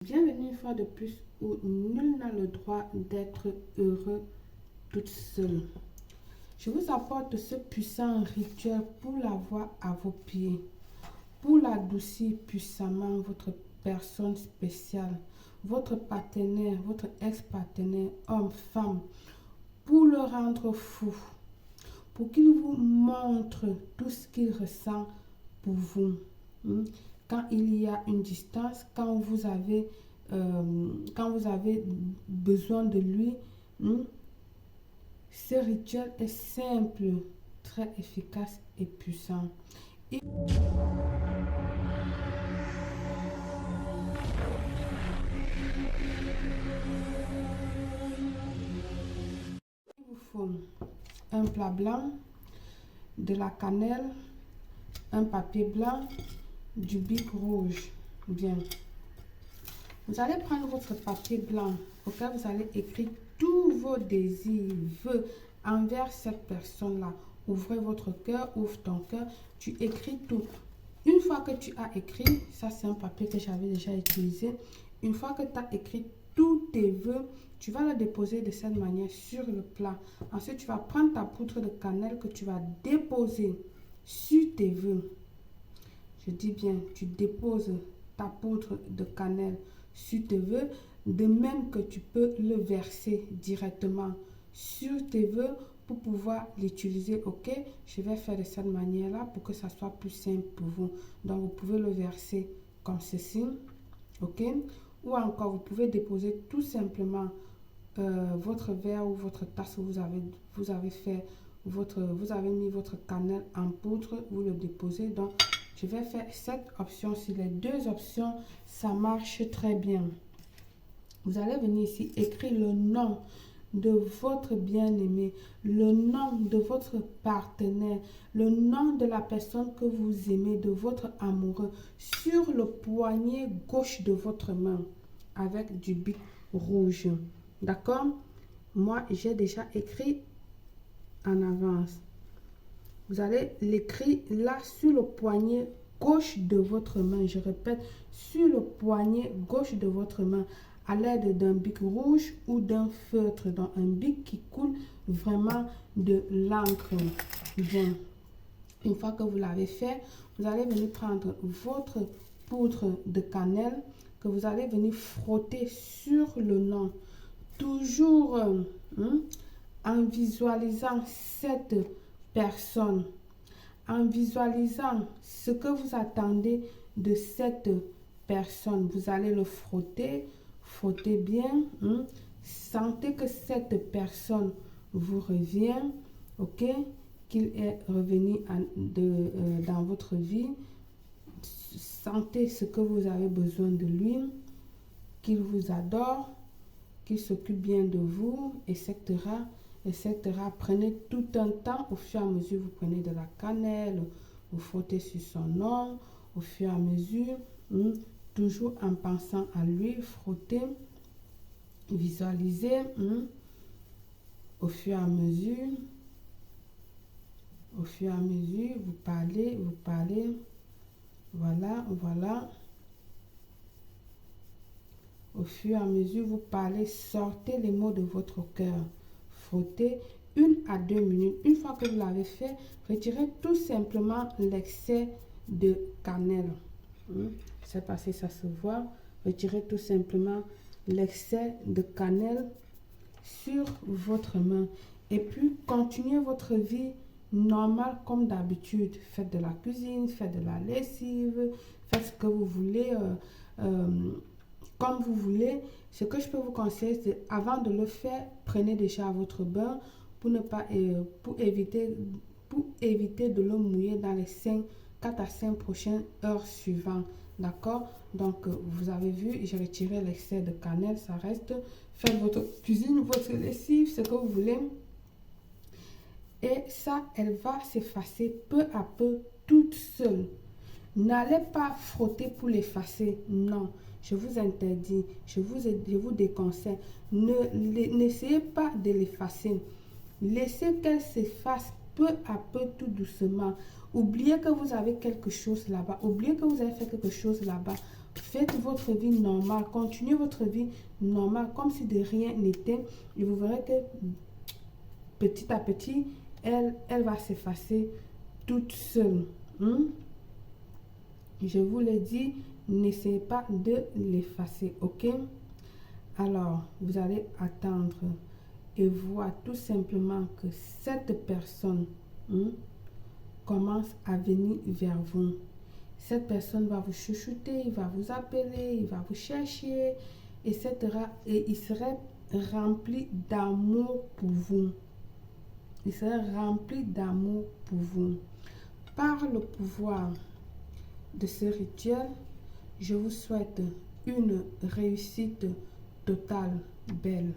Bienvenue une fois de plus où nul n'a le droit d'être heureux toute seule. Je vous apporte ce puissant rituel pour l'avoir à vos pieds, pour l'adoucir puissamment votre personne spéciale, votre partenaire, votre ex-partenaire, homme, femme, pour le rendre fou, pour qu'il vous montre tout ce qu'il ressent pour vous. Quand il y a une distance, quand vous avez besoin de lui, ce rituel est simple, très efficace et puissant. Il vous faut un plat blanc, de la cannelle, un papier blanc, du bic rouge. Bien. Vous allez prendre votre papier blanc auquel vous allez écrire tous vos désirs, vœux envers cette personne-là. Ouvrez votre cœur, ouvre ton cœur, tu écris tout. Une fois que tu as écrit, ça c'est un papier que j'avais déjà utilisé. Une fois que tu as écrit tous tes vœux, tu vas le déposer de cette manière sur le plat. Ensuite, tu vas prendre ta poudre de cannelle que tu vas déposer sur tes vœux. Je dis bien, tu déposes ta poudre de cannelle sur tes vœux, de même que tu peux le verser directement sur tes vœux pour pouvoir l'utiliser. Ok, je vais faire de cette manière là pour que ça soit plus simple pour vous. Donc vous pouvez le verser comme ceci, ok, ou encore vous pouvez déposer tout simplement votre verre ou votre tasse où vous avez mis votre cannelle en poudre, vous le déposez. Donc je vais faire cette option. Si les deux options, ça marche très bien. Vous allez venir ici, écrire le nom de votre bien-aimé, le nom de votre partenaire, le nom de la personne que vous aimez, de votre amoureux, sur le poignet gauche de votre main, avec du bic rouge. D'accord? Moi, j'ai déjà écrit en avance. Vous allez l'écrire là sur le poignet gauche de votre main. Je répète, sur le poignet gauche de votre main, à l'aide d'un bic rouge ou d'un feutre, dans un bic qui coule vraiment de l'encre. Bien. Une fois que vous l'avez fait, vous allez venir prendre votre poudre de cannelle que vous allez venir frotter sur le nom. Toujours en visualisant cette personne, en visualisant ce que vous attendez de cette personne. Vous allez le frotter bien. Sentez que cette personne vous revient, ok, qu'il est revenu dans votre vie. Sentez ce que vous avez besoin de lui, qu'il vous adore, qu'il s'occupe bien de vous, etc. Prenez tout un temps, au fur et à mesure, vous prenez de la cannelle, vous frottez sur son nom, au fur et à mesure, toujours en pensant à lui, frottez, visualisez, au fur et à mesure, vous parlez, voilà. Au fur et à mesure, vous parlez, sortez les mots de votre cœur. Frottez 1 à 2 minutes. Une fois que vous l'avez fait, retirez tout simplement l'excès de cannelle. C'est passé, ça se voit. Retirez tout simplement l'excès de cannelle sur votre main. Et puis, continuez votre vie normale comme d'habitude. Faites de la cuisine, faites de la lessive, faites ce que vous voulez. Comme vous voulez. Ce que je peux vous conseiller, c'est avant de le faire, prenez déjà votre bain pour éviter de le mouiller dans les 4 à 5 prochaines heures suivantes. D'accord? Donc, vous avez vu, j'ai retiré l'excès de cannelle, ça reste. Faites votre cuisine, votre lessive, ce que vous voulez. Et ça, elle va s'effacer peu à peu, toute seule. N'allez pas frotter pour l'effacer, non. Je vous interdis, je vous déconseille. N'essayez pas de l'effacer. Laissez qu'elle s'efface peu à peu, tout doucement. Oubliez que vous avez quelque chose là-bas. Oubliez que vous avez fait quelque chose là-bas. Faites votre vie normale, continuez votre vie normale comme si de rien n'était et vous verrez que petit à petit, elle va s'effacer toute seule. Je vous l'ai dit, n'essayez pas de l'effacer, ok? Alors, vous allez attendre et voir tout simplement que cette personne commence à venir vers vous. Cette personne va vous chuchoter, il va vous appeler, il va vous chercher, etc. Et il serait rempli d'amour pour vous. Il serait rempli d'amour pour vous. Par le pouvoir de ce rituel, je vous souhaite une réussite totale, belle.